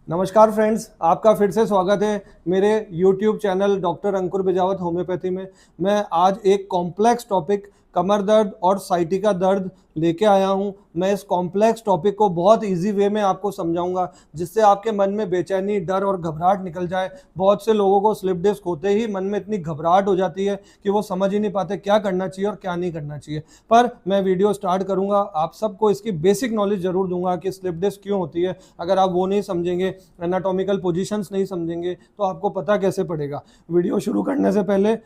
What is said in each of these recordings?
नमस्कार फ्रेंड्स, आपका फिर से स्वागत है मेरे YouTube चैनल डॉक्टर अंकुर बिजावत होम्योपैथी में। मैं आज एक कॉम्प्लेक्स टॉपिक कमर दर्द और साइटिका दर्द लेके आया हूं। मैं इस कॉम्प्लेक्स टॉपिक को बहुत इजी वे में आपको समझाऊंगा, जिससे आपके मन में बेचैनी, डर और घबराहट निकल जाए। बहुत से लोगों को स्लिप डिस्क होते ही मन में इतनी घबराहट हो जाती है कि वो समझ ही नहीं पाते क्या करना चाहिए और क्या नहीं करना चाहिए। पर मैं वीडियो स्टार्ट करूंगा, आप सबको इसकी बेसिक नॉलेज जरूर दूंगा कि स्लिप डिस्क क्यों होती है। अगर आप वो नहीं समझेंगे, एनाटॉमिकल पोजीशंस नहीं समझेंगे, तो आपको पता कैसे पड़ेगा। वीडियो शुरू करने से पहले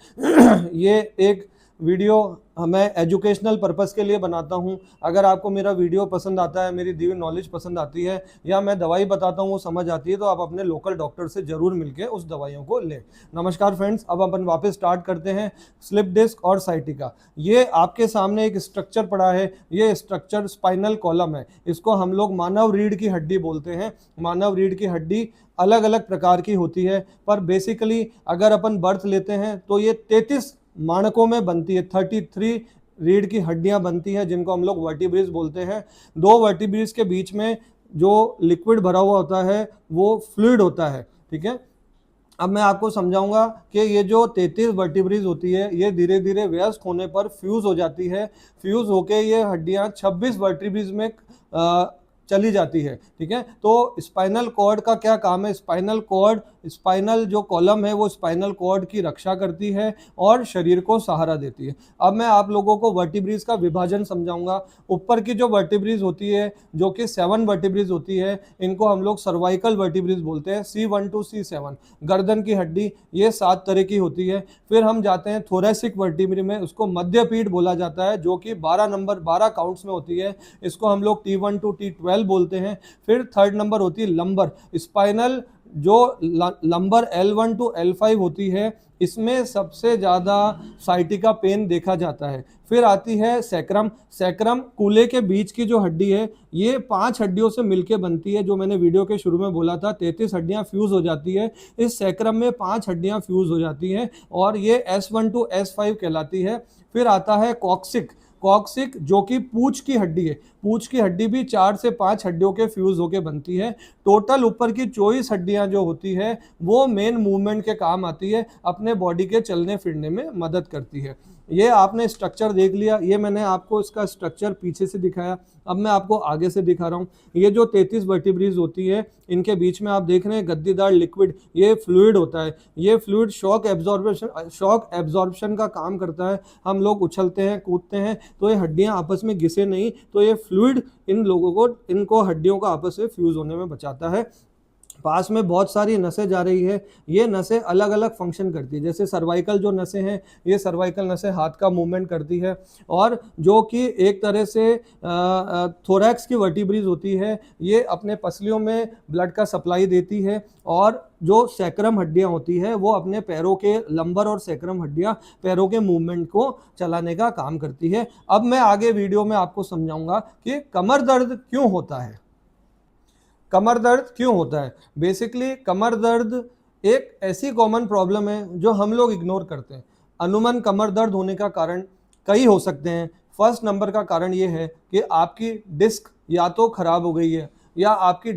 ये एक वीडियो मैं एजुकेशनल पर्पस के लिए बनाता हूं। अगर आपको मेरा वीडियो पसंद आता है, मेरी दी हुई नॉलेज पसंद आती है, या मैं दवाई बताता हूं वो समझ आती है, तो आप अपने लोकल डॉक्टर से जरूर मिलकर उस दवाइयों को लें। नमस्कार फ्रेंड्स, अब अपन वापस स्टार्ट करते हैं। स्लिप डिस्क और साइटिका, ये आपके सामने एक स्ट्रक्चर पड़ा है। ये स्ट्रक्चर स्पाइनल कॉलम है। इसको हम लोग मानव रीढ़ की हड्डी बोलते हैं। मानव रीढ़ की हड्डी अलग अलग प्रकार की होती है, पर बेसिकली अगर अपन बर्थ लेते हैं तो ये 33 मानकों में बनती है। 33 रीढ़ की हड्डियां बनती हैं, जिनको हम लोग वर्टिब्रेस बोलते हैं। दो वर्टिब्रेस के बीच में जो लिक्विड भरा हुआ होता है वो फ्लूइड होता है। ठीक है, अब मैं आपको समझाऊंगा कि ये जो 33 वर्टिब्रेस होती है, ये धीरे धीरे व्यस्त होने पर फ्यूज हो जाती है। फ्यूज होके ये हड्डियां 26 वर्टिब्रेस में चली जाती है। ठीक है, तो स्पाइनल कॉर्ड का क्या काम है? स्पाइनल कॉर्ड, स्पाइनल जो कॉलम है वो स्पाइनल कॉर्ड की रक्षा करती है और शरीर को सहारा देती है। अब मैं आप लोगों को वर्टिब्रेस का विभाजन समझाऊंगा। ऊपर की जो वर्टिब्रेस होती है, जो कि 7 वर्टिब्रेस होती है, इनको हम लोग सर्वाइकल वर्टिब्रेस बोलते हैं। C1 to C7 गर्दन की हड्डी, ये 7 तरह की होती है। फिर हम जाते हैं थोरेसिक वर्टिब्रे में, उसको मध्य पीठ बोला जाता है, जो कि 12 काउंट्स में होती है। इसको हम लोग T1 to T12 बोलते हैं। फिर थर्ड नंबर होती है लंबर स्पाइनल, जो लंबर L1 to L5 होती है। इसमें सबसे ज्यादा साइटिका पेन देखा जाता है। फिर आती है सैक्रम। सैक्रम कूल्हे के बीच की जो हड्डी है, ये 5 हड्डियों से मिलकर बनती है। जो मैंने वीडियो के शुरू में बोला था, 33 हड्डियां फ्यूज हो जाती है। इस सैक्रम में 5 हड्डियां फ्यूज हो जाती हैं और ये S1 to S5 कहलाती है। फिर आता है कॉक्सिक। कॉक्सिक जो कि पूंछ की हड्डी है। पूंछ की हड्डी भी 4 से 5 हड्डियों के फ्यूज होके बनती है। टोटल ऊपर की 24 हड्डियां जो होती है वो मेन मूवमेंट के काम आती है, अपने बॉडी के चलने फिरने में मदद करती है। ये आपने स्ट्रक्चर देख लिया, ये मैंने आपको इसका स्ट्रक्चर पीछे से दिखाया। अब मैं आपको आगे से दिखा रहा हूँ। ये जो 33 वर्टिब्रेस होती है, इनके बीच में आप देख रहे हैं गद्दीदार लिक्विड, ये फ्लूइड होता है। ये फ्लूइड शॉक एब्जॉर्प्शन का काम करता है। हम लोग उछलते हैं, कूदते हैं, तो ये हड्डियां आपस में घिसे नहीं, तो ये फ्लूइड इनको हड्डियों को आपस में फ्यूज होने में बचाता है। पास में बहुत सारी नसें जा रही है। ये नसें अलग अलग फंक्शन करती है। जैसे सर्वाइकल जो नसें हैं, ये सर्वाइकल नसें हाथ का मूवमेंट करती है, और जो कि एक तरह से थोरैक्स की वर्टिब्रेस होती है, ये अपने पसलियों में ब्लड का सप्लाई देती है। और जो सैक्रम हड्डियां होती है, वो अपने पैरों के लंबर और सैक्रम हड्डियां पैरों के मूवमेंट को चलाने का काम करती है। अब मैं आगे वीडियो में आपको समझाऊंगा कि कमर दर्द क्यों होता है। कमर दर्द क्यों होता है? बेसिकली कमर दर्द एक ऐसी कॉमन प्रॉब्लम है जो हम लोग इग्नोर करते हैं। अनुमन कमर दर्द होने का कारण कई हो सकते हैं। फर्स्ट नंबर का कारण ये है कि आपकी डिस्क या तो खराब हो गई है, या आपकी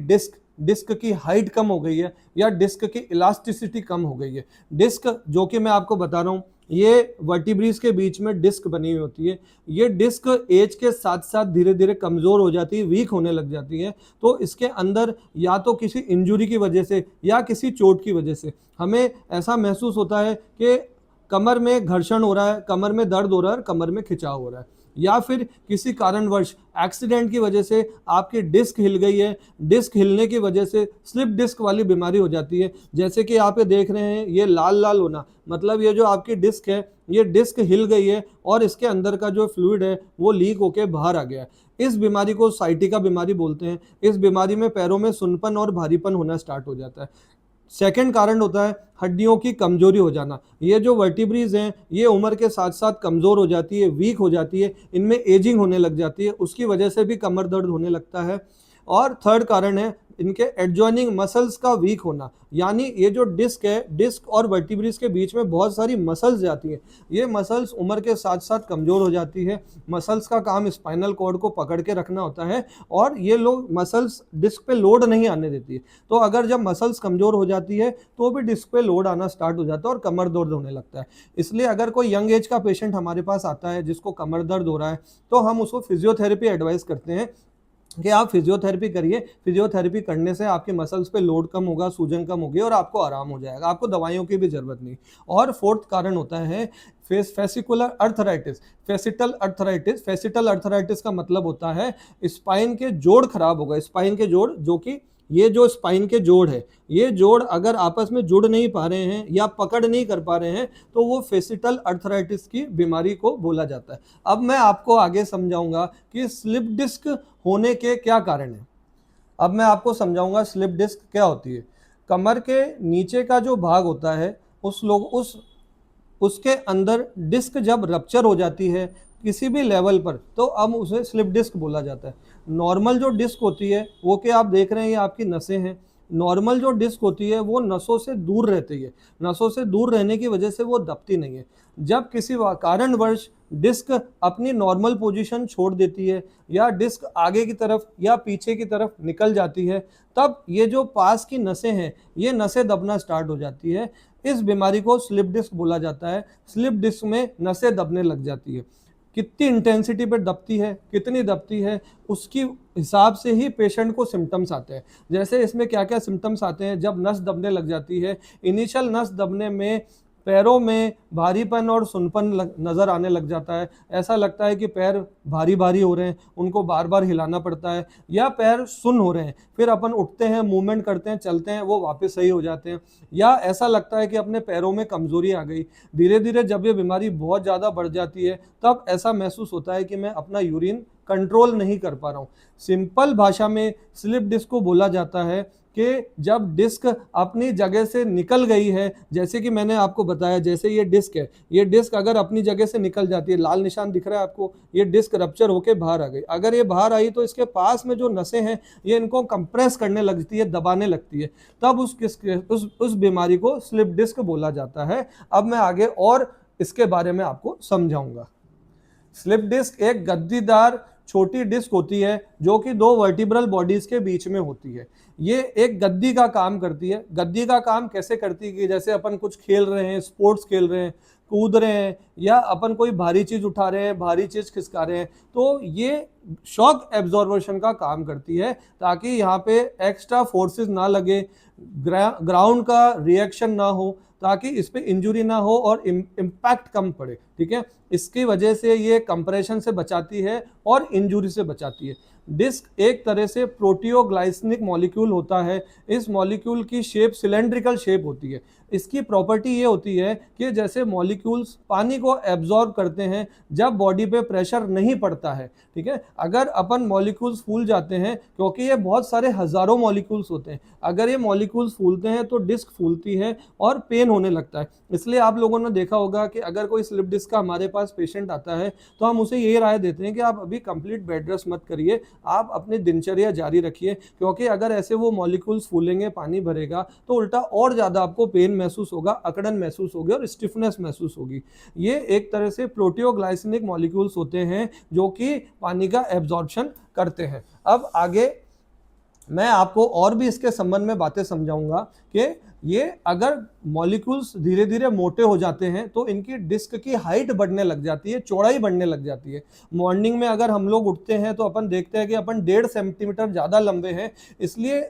डिस्क की हाइट कम हो गई है, या डिस्क की इलास्टिसिटी कम हो गई है। डिस्क जो कि मैं आपको बता रहा हूँ, ये वर्टिब्रेस के बीच में डिस्क बनी हुई होती है। ये डिस्क एज के साथ साथ धीरे धीरे कमज़ोर हो जाती है, वीक होने लग जाती है। तो इसके अंदर या तो किसी इंजुरी की वजह से या किसी चोट की वजह से हमें ऐसा महसूस होता है कि कमर में घर्षण हो रहा है, कमर में दर्द हो रहा है, कमर में खिंचाव हो रहा है। या फिर किसी कारणवश एक्सीडेंट की वजह से आपकी डिस्क हिल गई है। डिस्क हिलने की वजह से स्लिप डिस्क वाली बीमारी हो जाती है। जैसे कि आप ये देख रहे हैं, ये लाल लाल होना, मतलब ये जो आपकी डिस्क है, ये डिस्क हिल गई है और इसके अंदर का जो फ्लूइड है वो लीक होके बाहर आ गया है। इस बीमारी को साइटिका बीमारी बोलते हैं। इस बीमारी में पैरों में सुनपन और भारीपन होना स्टार्ट हो जाता है। सेकंड कारण होता है हड्डियों की कमजोरी हो जाना। ये जो वर्टिब्रेस हैं, ये उम्र के साथ साथ कमजोर हो जाती है, वीक हो जाती है, इनमें एजिंग होने लग जाती है, उसकी वजह से भी कमर दर्द होने लगता है। और थर्ड कारण है इनके एडजॉइनिंग मसल्स का वीक होना, यानी ये जो डिस्क है, डिस्क और वर्टिब्रिस के बीच में बहुत सारी मसल्स जाती हैं, ये मसल्स उम्र के साथ साथ कमज़ोर हो जाती है। मसल्स का काम स्पाइनल कॉर्ड को पकड़ के रखना होता है और ये लोग मसल्स डिस्क पे लोड नहीं आने देती है। तो अगर जब मसल्स कमज़ोर हो जाती है तो भी डिस्क पे लोड आना स्टार्ट हो जाता है और कमर दर्द होने लगता है। इसलिए अगर कोई यंग एज का पेशेंट हमारे पास आता है जिसको कमर दर्द हो रहा है, तो हम उसको फिजियोथेरेपी एडवाइस करते हैं कि आप फिजियोथेरेपी करिए। फिजियोथेरेपी करने से आपके मसल्स पे लोड कम होगा, सूजन कम होगी और आपको आराम हो जाएगा, आपको दवाइयों की भी जरूरत नहीं। और फोर्थ कारण होता है फेसिकुलर अर्थराइटिस, फेसिटल अर्थराइटिस। फेसिटल अर्थराइटिस का मतलब होता है स्पाइन के जोड़ खराब होगा, स्पाइन के जोड़, जो कि ये जो स्पाइन के जोड़ है, ये जोड़ अगर आपस में जुड़ नहीं पा रहे हैं या पकड़ नहीं कर पा रहे हैं तो वो फेसिटल अर्थराइटिस की बीमारी को बोला जाता है। अब मैं आपको आगे समझाऊंगा कि स्लिप डिस्क होने के क्या कारण हैं। अब मैं आपको समझाऊंगा स्लिप डिस्क क्या होती है। कमर के नीचे का जो भाग होता है उसके अंदर डिस्क जब रप्चर हो जाती है किसी भी लेवल पर, तो अब उसे स्लिप डिस्क बोला जाता है। नॉर्मल जो डिस्क होती है वो कि आप देख रहे हैं ये आपकी नसें हैं, नॉर्मल जो डिस्क होती है वो नसों से दूर रहती है, नसों से दूर रहने की वजह से वो दबती नहीं है। जब किसी कारणवश डिस्क अपनी नॉर्मल पोजीशन छोड़ देती है या डिस्क आगे की तरफ या पीछे की तरफ निकल जाती है, तब ये जो पास की नसें हैं ये नसें दबना स्टार्ट हो जाती है। इस बीमारी को स्लिप डिस्क बोला जाता है। स्लिप डिस्क में नसें दबने लग जाती है। कितनी इंटेंसिटी पे दबती है, कितनी दबती है, उसकी हिसाब से ही पेशेंट को सिम्टम्स आते हैं। जैसे इसमें क्या क्या सिम्टम्स आते हैं जब नस दबने लग जाती है। इनिशियल नस दबने में पैरों में भारीपन और सुनपन नज़र आने लग जाता है। ऐसा लगता है कि पैर भारी भारी हो रहे हैं, उनको बार बार हिलाना पड़ता है, या पैर सुन्न हो रहे हैं, फिर अपन उठते हैं, मूवमेंट करते हैं, चलते हैं, वो वापस सही हो जाते हैं। या ऐसा लगता है कि अपने पैरों में कमजोरी आ गई। धीरे धीरे जब ये बीमारी बहुत ज़्यादा बढ़ जाती है तब ऐसा महसूस होता है कि मैं अपना यूरिन कंट्रोल नहीं कर पा रहा हूँ। सिंपल भाषा में स्लिप डिस्क को बोला जाता है कि जब डिस्क अपनी जगह से निकल गई है, जैसे कि मैंने आपको बताया, जैसे ये डिस्क है, ये डिस्क अगर अपनी जगह से निकल जाती है, लाल निशान दिख रहा है आपको, ये डिस्क रप्चर होके बाहर आ गई। अगर ये बाहर आई तो इसके पास में जो नसें हैं ये इनको कंप्रेस करने लगती है, दबाने लगती है, तब उस बीमारी को स्लिप डिस्क बोला जाता है। अब मैं आगे और इसके बारे में आपको समझाऊंगा। स्लिप डिस्क एक गद्दीदार छोटी डिस्क होती है जो कि दो वर्टिब्रल बॉडीज के बीच में होती है। ये एक गद्दी का काम करती है। गद्दी का काम कैसे करती है कि जैसे अपन कुछ खेल रहे हैं, स्पोर्ट्स खेल रहे हैं, कूद रहे हैं, या अपन कोई भारी चीज उठा रहे हैं, भारी चीज खिसका रहे हैं, तो ये शॉक एब्जॉर्बेशन का काम करती है ताकि यहाँ पे एक्स्ट्रा फोर्सेस ना लगे, ग्राउंड का रिएक्शन ना हो, ताकि इस पे इंजुरी ना हो और इम्पैक्ट कम पड़े। ठीक है, इसकी वजह से ये कंप्रेशन से बचाती है और इंजुरी से बचाती है। डिस्क एक तरह से प्रोटियोग्लाइसिनिक मॉलिक्यूल होता है। इस मॉलिक्यूल की शेप सिलेंड्रिकल शेप होती है। इसकी प्रॉपर्टी ये होती है कि जैसे मॉलिक्यूल्स पानी को एब्जॉर्ब करते हैं जब बॉडी पे प्रेशर नहीं पड़ता है। ठीक है, अगर अपन मॉलिक्यूल्स फूल जाते हैं, क्योंकि ये बहुत सारे हजारों मॉलिक्यूल्स होते हैं, अगर ये मॉलिक्यूल्स फूलते हैं तो डिस्क फूलती है और पेन होने लगता है। इसलिए आप लोगों ने देखा होगा कि अगर कोई स्लिप डिस्क का हमारे पास पेशेंट आता है तो हम उसे ये राय देते हैं कि आप अभी कंप्लीट बेड रेस्ट मत करिए, आप अपनी दिनचर्या जारी रखिए, क्योंकि अगर ऐसे वो मॉलिक्यूल्स फूलेंगे, पानी भरेगा, तो उल्टा और ज़्यादा आपको पेन महसूस होगा, अकड़न महसूस होगी और स्टिफनेस महसूस होगी। ये एक तरह से प्रोटियोग्लाइसिनिक मॉलिक्यूल्स होते हैं जो कि पानी का एब्जॉर्प्शन करते हैं। अब आगे मैं आपको और भी इसके संबंध में बातें समझाऊंगा कि ये अगर मॉलिक्यूल्स धीरे धीरे मोटे हो जाते हैं तो इनकी डिस्क की हाइट बढ़ने लग जाती है, चौड़ाई बढ़ने लग जाती है। मॉर्निंग में अगर हम लोग उठते हैं तो अपन देखते हैं कि अपन 1.5 सेंटीमीटर ज़्यादा लंबे हैं, इसलिए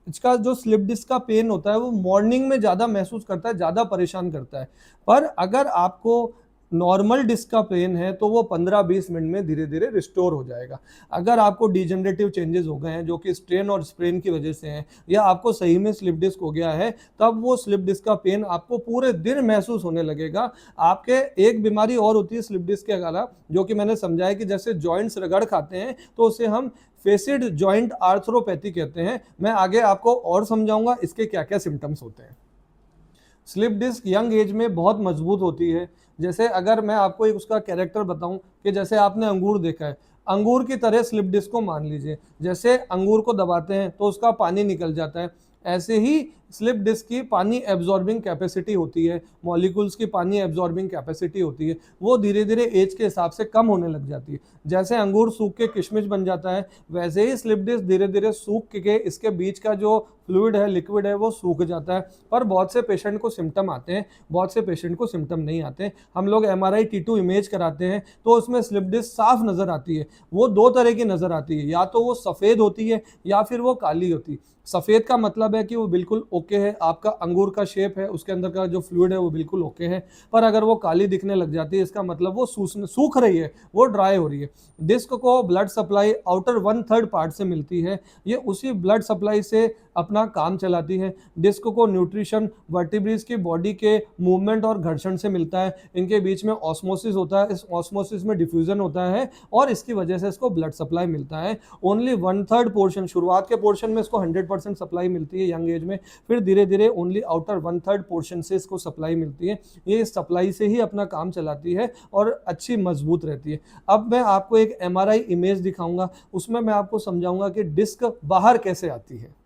इसका जो स्लिप डिस्क का पेन होता है वो मॉर्निंग में ज़्यादा महसूस करता है, ज़्यादा परेशान करता है। पर अगर आपको नॉर्मल डिस्क का पेन है तो वो 15-20 मिनट में धीरे धीरे रिस्टोर हो जाएगा। अगर आपको डिजेनरेटिव चेंजेस हो गए हैं जो कि स्ट्रेन और स्प्रेन की वजह से हैं, या आपको सही में स्लिप डिस्क हो गया है, तब वो स्लिप डिस्क का पेन आपको पूरे दिन महसूस होने लगेगा। आपके एक बीमारी और होती है स्लिप डिस्क के अलावा, जो कि मैंने समझाया कि जैसे जॉइंट्स रगड़ खाते हैं तो उसे हम फेसिड जॉइंट आर्थ्रोपैथी कहते हैं। मैं आगे आपको और समझाऊंगा इसके क्या क्या सिम्टम्स होते हैं। स्लिप डिस्क यंग एज में बहुत मजबूत होती है। जैसे अगर मैं आपको एक उसका कैरेक्टर बताऊं कि जैसे आपने अंगूर देखा है, अंगूर की तरह स्लिप डिस्क को मान लीजिए, जैसे अंगूर को दबाते हैं तो उसका पानी निकल जाता है, ऐसे ही स्लिप डिस्क की पानी एब्जॉर्बिंग कैपेसिटी होती है, मॉलिक्यूल्स की पानी एब्जॉर्बिंग कैपेसिटी होती है, वो धीरे धीरे एज के हिसाब से कम होने लग जाती है। जैसे अंगूर सूख के किशमिश बन जाता है, वैसे ही स्लिप डिस्क धीरे धीरे सूख के इसके बीच का जो फ्लूइड है, लिक्विड है, वो सूख जाता है। पर बहुत से पेशेंट को सिम्टम आते हैं, बहुत से पेशेंट को सिम्टम नहीं आते। हम लोग MRI T2 इमेज कराते हैं तो उसमें स्लिप डिस्क साफ नजर आती है। वो दो तरह की नजर आती है, या तो वो सफेद होती है या फिर वो काली होती है। सफेद का मतलब है कि वो बिल्कुल ओके है, आपका अंगूर का शेप है, उसके अंदर का जो फ्लूइड है वो बिल्कुल ओके है। पर अगर वो काली दिखने लग जाती है, इसका मतलब वो सूख रही है, वो ड्राई हो रही है। डिस्क को ब्लड सप्लाई आउटर 1/3 पार्ट से मिलती है, ये उसी ब्लड सप्लाई से अपना काम चलाती है। डिस्क को न्यूट्रिशन वर्टिब्रेज की बॉडी के मूवमेंट और घर्षण से मिलता है, इनके बीच में ऑस्मोसिस होता है, इस ऑस्मोसिस में डिफ्यूजन होता है और इसकी वजह से इसको ब्लड सप्लाई मिलता है। ओनली 1/3 पोर्शन, शुरुआत के पोर्शन में इसको 100% सप्लाई मिलती है यंग एज में, फिर धीरे धीरे ओनली आउटर 1/3 पोर्शन से इसको सप्लाई मिलती है। ये सप्लाई से ही अपना काम चलाती है और अच्छी मजबूत रहती है। अब मैं आपको एक MRI इमेज दिखाऊंगा, उसमें मैं आपको समझाऊंगा कि डिस्क बाहर कैसे आती है।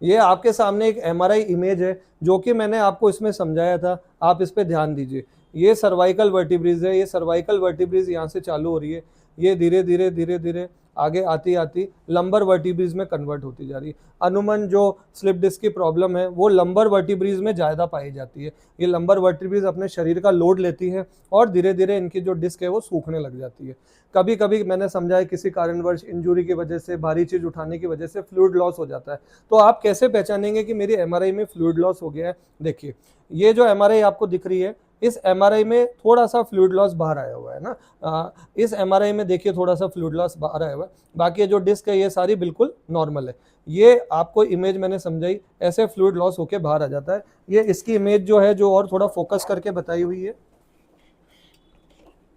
ये आपके सामने एक MRI इमेज है जो कि मैंने आपको इसमें समझाया था, आप इस पे ध्यान दीजिए। ये सर्वाइकल वर्टिब्रेज है, ये सर्वाइकल वर्टिब्रेज यहाँ से चालू हो रही है, ये धीरे धीरे धीरे धीरे आगे आती आती लंबर वर्टिब्रेज में कन्वर्ट होती जा रही है। अमूमन जो स्लिप डिस्क की प्रॉब्लम है वो लंबर वर्टिब्रेज में ज़्यादा पाई जाती है। ये लंबर वर्टिब्रेज अपने शरीर का लोड लेती है और धीरे धीरे इनकी जो डिस्क है वो सूखने लग जाती है। कभी कभी मैंने समझा है किसी कारणवश इंजुरी की वजह से, भारी चीज उठाने की वजह से फ्लूइड लॉस हो जाता है। तो आप कैसे पहचानेंगे कि मेरी MRI में फ्लूइड लॉस हो गया है? देखिए, ये जो MRI आपको दिख रही है, इस MRI में थोड़ा सा फ्लूइड लॉस बाहर आया हुआ है ना। इस MRI में देखिए थोड़ा सा फ्लूइड लॉस बाहर आया हुआ है, बाकी जो डिस्क है ये सारी बिल्कुल नॉर्मल है। ये आपको इमेज मैंने समझाई, ऐसे फ्लूइड लॉस होके बाहर आ जाता है। ये इसकी इमेज जो है, जो और थोड़ा फोकस करके बताई हुई है,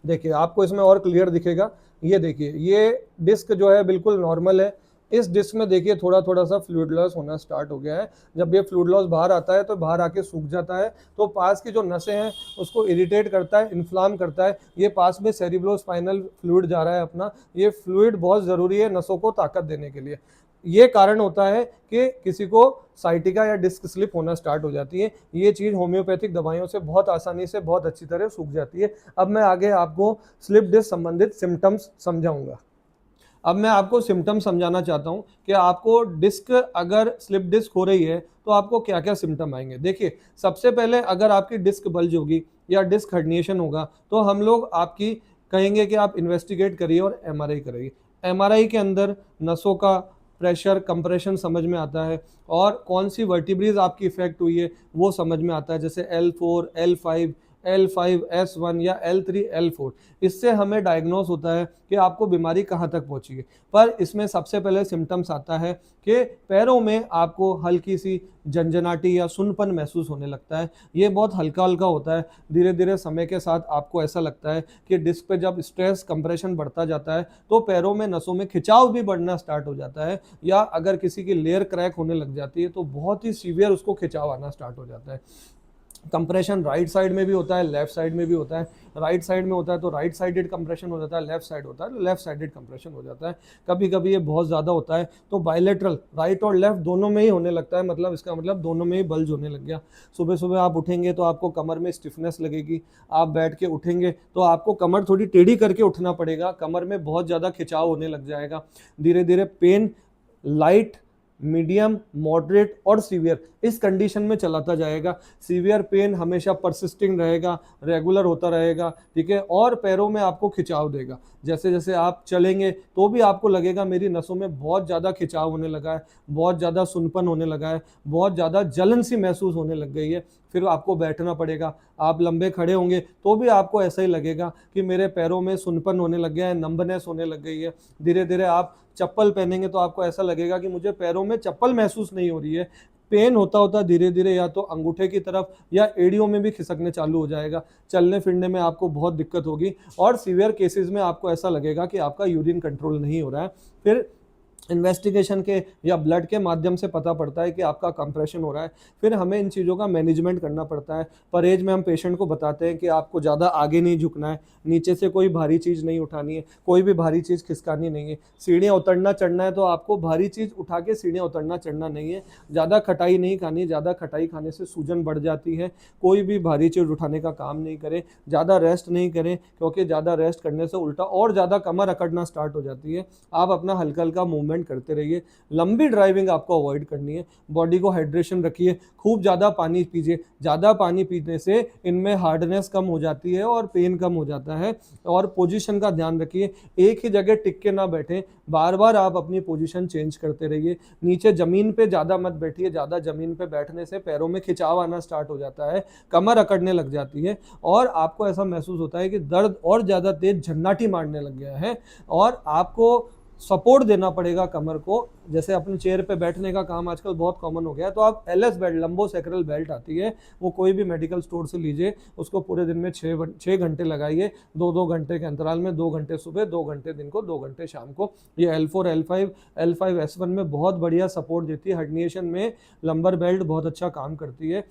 देखिए आपको इसमें और क्लियर दिखेगा। ये देखिए, ये डिस्क जो है बिल्कुल नॉर्मल है। इस डिस्क में देखिए थोड़ा थोड़ा सा फ्लूइड लॉस होना स्टार्ट हो गया है। जब ये फ्लूइड लॉस बाहर आता है तो बाहर आके सूख जाता है, तो पास की जो नसें हैं उसको इरिटेट करता है, इन्फ्लाम करता है। ये पास में सेरिब्रोस्पाइनल फ्लूइड जा रहा है अपना, ये फ्लूइड बहुत ज़रूरी है नसों को ताकत देने के लिए। ये कारण होता है कि किसी को साइटिका या डिस्क स्लिप होना स्टार्ट हो जाती है। ये चीज़ होम्योपैथिक दवाइयों से बहुत आसानी से, बहुत अच्छी तरह सूख जाती है। अब मैं आगे आपको स्लिप डिस्क संबंधित सिम्टम्स समझाऊंगा। अब मैं आपको सिम्टम समझाना चाहता हूं कि आपको डिस्क, अगर स्लिप डिस्क हो रही है तो आपको क्या क्या सिम्टम आएंगे। देखिए, सबसे पहले अगर आपकी डिस्क बल्ज होगी या डिस्क हर्निएशन होगा तो हम लोग आपकी कहेंगे कि आप इन्वेस्टिगेट करिए और MRI कराइए। MRI के अंदर नसों का प्रेशर, कंप्रेशन समझ में आता है और कौन सी वर्टिब्रेज आपकी इफेक्ट हुई है वो समझ में आता है, जैसे L4, L5, L5, S1 या L3, L4। इससे हमें डायग्नोस होता है कि आपको बीमारी कहाँ तक पहुँची है। पर इसमें सबसे पहले सिम्टम्स आता है कि पैरों में आपको हल्की सी झंझनाटी या सुनपन महसूस होने लगता है। ये बहुत हल्का हल्का होता है। धीरे धीरे समय के साथ आपको ऐसा लगता है कि डिस्क पे जब स्ट्रेस, कंप्रेशन बढ़ता जाता है तो पैरों में, नसों में खिंचाव भी बढ़ना स्टार्ट हो जाता है, या अगर किसी की लेयर क्रैक होने लग जाती है तो बहुत ही सीवियर उसको खिंचाव आना स्टार्ट हो जाता है। कंप्रेशन राइट साइड में भी होता है, लेफ्ट साइड में भी होता है। राइट साइड में होता है तो राइट साइडेड कंप्रेशन हो जाता है, लेफ्ट साइड होता है तो लेफ्ट साइडेड कंप्रेशन हो जाता है। कभी कभी ये बहुत ज़्यादा होता है तो बायलेटरल, राइट और लेफ्ट दोनों में ही होने लगता है, मतलब इसका मतलब दोनों में ही बल्ज होने लग गया। सुबह सुबह आप उठेंगे तो आपको कमर में स्टिफनेस लगेगी, आप बैठ के उठेंगे तो आपको कमर थोड़ी टेढ़ी करके उठना पड़ेगा, कमर में बहुत ज़्यादा खिंचाव होने लग जाएगा। धीरे धीरे पेन लाइट, मीडियम, मॉडरेट और सीवियर, इस कंडीशन में चलाता जाएगा। सीवियर पेन हमेशा परसिस्टिंग रहेगा, रेगुलर होता रहेगा, ठीक है, और पैरों में आपको खिंचाव देगा। जैसे जैसे आप चलेंगे तो भी आपको लगेगा मेरी नसों में बहुत ज़्यादा खिंचाव होने लगा है, बहुत ज़्यादा सुनपन होने लगा है, बहुत ज़्यादा जलन सी महसूस होने लग गई है। फिर आपको बैठना पड़ेगा, आप लंबे खड़े होंगे तो भी आपको ऐसा ही लगेगा कि मेरे पैरों में सुनपन होने लग गया है, नंबनेस होने लग गई है। धीरे धीरे आप चप्पल पहनेंगे तो आपको ऐसा लगेगा कि मुझे पैरों में चप्पल महसूस नहीं हो रही है। पेन होता होता धीरे धीरे या तो अंगूठे की तरफ या एड़ियों में भी खिसकने चालू हो जाएगा, चलने फिरने में आपको बहुत दिक्कत होगी और सीवियर केसेस में आपको ऐसा लगेगा कि आपका यूरिन कंट्रोल नहीं हो रहा है। फिर इन्वेस्टिगेशन के या ब्लड के माध्यम से पता पड़ता है कि आपका कंप्रेशन हो रहा है। फिर हमें इन चीज़ों का मैनेजमेंट करना पड़ता है। परहेज में हम पेशेंट को बताते हैं कि आपको ज़्यादा आगे नहीं झुकना है, नीचे से कोई भारी चीज़ नहीं उठानी है, कोई भी भारी चीज़ खिसकानी नहीं है। सीढ़ियाँ उतरना चढ़ना है तो आपको भारी चीज़ उठा के सीढ़ियाँ उतरना चढ़ना नहीं है। ज़्यादा खटाई नहीं खानी है, ज़्यादा खटाई खाने से सूजन बढ़ जाती है। कोई भी भारी चीज़ उठाने का काम नहीं करें, ज़्यादा रेस्ट नहीं करें, क्योंकि ज़्यादा रेस्ट करने से उल्टा और ज़्यादा कमर अकड़ना स्टार्ट हो जाती है। आप अपना हल्का हल्का मूवमेंट करते रहिए। लंबी ड्राइविंग आपको अवॉइड करनी है। बॉडी को हाइड्रेशन रखिए, खूब ज़्यादा पानी पीजिए। ज़्यादा पानी पीने से इनमें हार्डनेस कम हो जाती है और पेन कम हो जाता है। और पोजीशन का ध्यान रखिए, एक ही जगह टिक के ना बैठें, बार बार आप अपनी पोजीशन चेंज करते रहिए। नीचे ज़मीन पे ज़्यादा मत बैठिए, ज़्यादा ज़मीन पे बैठने से पैरों में खिंचाव आना स्टार्ट हो जाता है, कमर अकड़ने लग जाती है और आपको ऐसा महसूस होता है कि दर्द और ज़्यादा तेज झन्नाटी मारने लग गया है और आपको सपोर्ट देना पड़ेगा कमर को। जैसे अपने चेयर पे बैठने का काम आजकल बहुत कॉमन हो गया है, तो आप एलएस बेल्ट, लंबोसेक्रल बेल्ट आती है, वो कोई भी मेडिकल स्टोर से लीजिए। उसको पूरे दिन में 6 घंटे लगाइए, 2-2 घंटे के अंतराल में, 2 घंटे सुबह, 2 घंटे दिन को, 2 घंटे शाम को। ये L4 L5 S1 में बहुत बढ़िया सपोर्ट देती है। हर्निएशन में लंबर बेल्ट बहुत अच्छा काम करती है।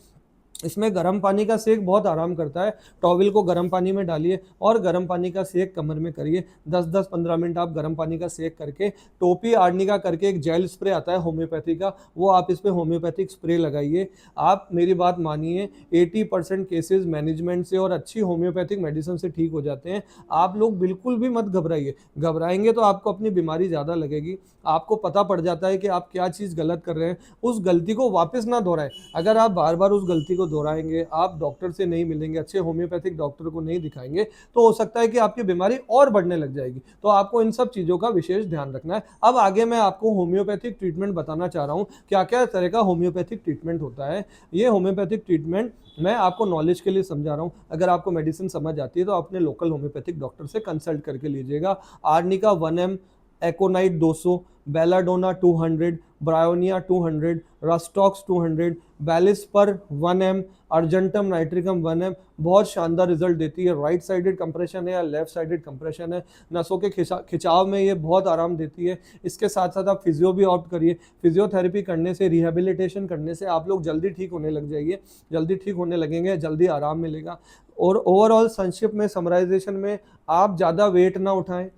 इसमें गर्म पानी का सेक बहुत आराम करता है। टॉवल को गर्म पानी में डालिए और गर्म पानी का सेक कमर में करिए। 10-10-15 मिनट आप गर्म पानी का सेक करके, टोपी आर्निका करके एक जेल स्प्रे आता है होम्योपैथी का, वो आप इस पे होम्योपैथिक स्प्रे लगाइए। आप मेरी बात मानिए, 80% केसेस मैनेजमेंट से और अच्छी होम्योपैथिक मेडिसिन से ठीक हो जाते हैं। आप लोग बिल्कुल भी मत घबराइए, घबराएंगे तो आपको अपनी बीमारी ज़्यादा लगेगी। आपको पता पड़ जाता है कि आप क्या चीज़ गलत कर रहे हैं, उस गलती को वापस ना दोहराएं। अगर आप बार बार उस गलती को दोहराएंगे, आप डॉक्टर से नहीं मिलेंगे, अच्छे होम्योपैथिक डॉक्टर को नहीं दिखाएंगे, तो हो सकता है कि आपकी बीमारी और बढ़ने लग जाएगी। तो आपको इन सब चीज़ों का विशेष ध्यान रखना है। अब आगे मैं आपको होम्योपैथिक ट्रीटमेंट बताना चाह रहा हूँ, क्या क्या तरह का होम्योपैथिक ट्रीटमेंट होता है। ये होम्योपैथिक ट्रीटमेंट मैं आपको नॉलेज के लिए समझा रहा हूँ। अगर आपको मेडिसिन समझ आती है तो अपने लोकल होम्योपैथिक डॉक्टर से कंसल्ट करके लीजिएगा। Arnica 1 ml, एकोनाइट 200, belladonna 200, bryonia 200, rhus tox 200, बैलिस्पर 1 ml, argentum nitricum 1 ml बहुत शानदार रिजल्ट देती है। राइट साइडेड कंप्रेशन है या लेफ्ट साइडेड कंप्रेशन है, नसों के खिंचाव में ये बहुत आराम देती है। इसके साथ साथ आप फिजियो भी ऑप्ट करिए। फिजियोथेरेपी करने से, रिहेबिलिटेशन करने से आप लोग जल्दी ठीक होने लग जाइए, जल्दी ठीक होने लगेंगे, जल्दी आराम मिलेगा। और ओवरऑल संक्षिप्त में, समराइजेशन में, आप ज़्यादा वेट ना उठाएं,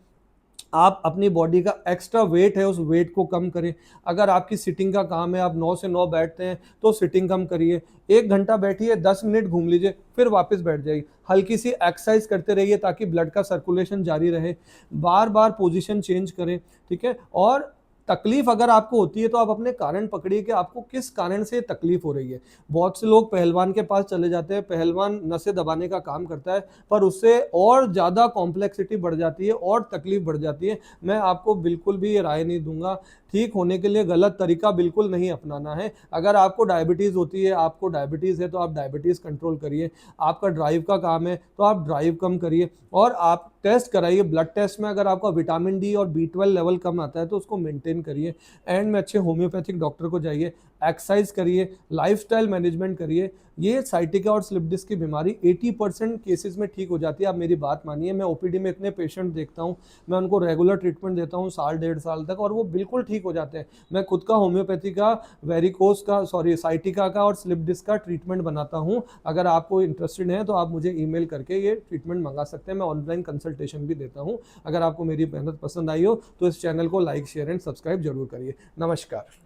आप अपनी बॉडी का एक्स्ट्रा वेट है उस वेट को कम करें। अगर आपकी सिटिंग का काम है, आप 9 से 9 बैठते हैं तो सिटिंग कम करिए। 1 घंटा बैठिए, 10 मिनट घूम लीजिए, फिर वापस बैठ जाइए। हल्की सी एक्सरसाइज करते रहिए ताकि ब्लड का सर्कुलेशन जारी रहे। बार बार पोजीशन चेंज करें, ठीक है। और तकलीफ अगर आपको होती है तो आप अपने कारण पकड़िए कि आपको किस कारण से तकलीफ हो रही है। बहुत से लोग पहलवान के पास चले जाते हैं, पहलवान नसें दबाने का काम करता है, पर उससे और ज़्यादा कॉम्प्लेक्सिटी बढ़ जाती है और तकलीफ बढ़ जाती है। मैं आपको बिल्कुल भी ये राय नहीं दूंगा। ठीक होने के लिए गलत तरीका बिल्कुल नहीं अपनाना है। अगर आपको डायबिटीज़ होती है, आपको डायबिटीज़ है तो आप डायबिटीज़ कंट्रोल करिए। आपका ड्राइव का काम है तो आप ड्राइव कम करिए और आप टेस्ट कराइए। ब्लड टेस्ट में अगर आपका विटामिन डी और B12 लेवल कम आता है तो उसको मेंटेन करिए। एंड में अच्छे होम्योपैथिक डॉक्टर को जाइए, एक्सरसाइज करिए, लाइफस्टाइल मैनेजमेंट करिए। ये साइटिका और स्लिप डिस्क की बीमारी 80% केसेस में ठीक हो जाती है। आप मेरी बात मानिए, मैं ओपीडी में इतने पेशेंट देखता हूँ, मैं उनको रेगुलर ट्रीटमेंट देता हूँ 1.5 साल तक और वो बिल्कुल ठीक हो जाते हैं। मैं खुद का होम्योपैथी का, वेरिकोस का, साइटिका का और स्लिप डिस्क का ट्रीटमेंट बनाता हूँ। अगर आपको इंटरेस्टेड है तो आप मुझे ईमेल करके ये ट्रीटमेंट मंगा सकते हैं। मैं ऑनलाइन कंसल्टेशन भी देता हूँ। अगर आपको मेरी मेहनत पसंद आई हो तो इस चैनल को लाइक, शेयर एंड सब्सक्राइब जरूर करिए। नमस्कार।